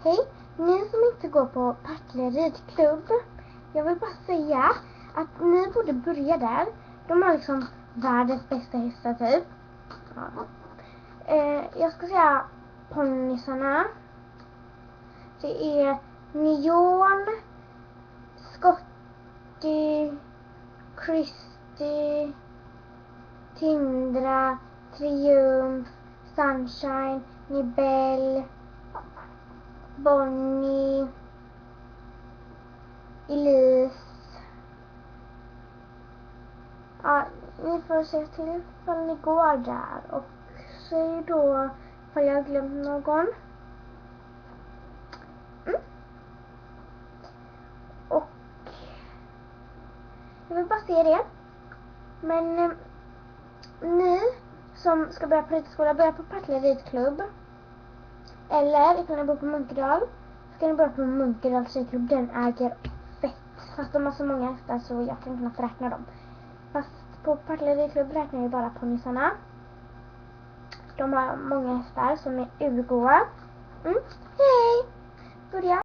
Hej, ni som inte går på Partille ridklubb. Jag vill bara säga att ni borde börja där. De har liksom världens bästa hästar typ. Ja. Jag ska säga ponnysarna. Det är Neon, Scotty, Christy, Tindra, Triumf, Sunshine, Nibel, Bonnie, Elise. Ja, ni får se till ifall ni går där. Och säg då ifall jag har glömt någon. Och jag vill bara se det. Men ni som ska börja på ridskola, börja på Partille ridklubb. Eller ifall ni bor på Munkedal, ska ni börja på Munkedals ridklubb. Den äger fett. Fast de har så många hästar så jag kan knappt räkna dem. Fast på Partille ridklubb räknar jag bara ponnysarna. De har många hästar som är urgoda. Hej! Börja!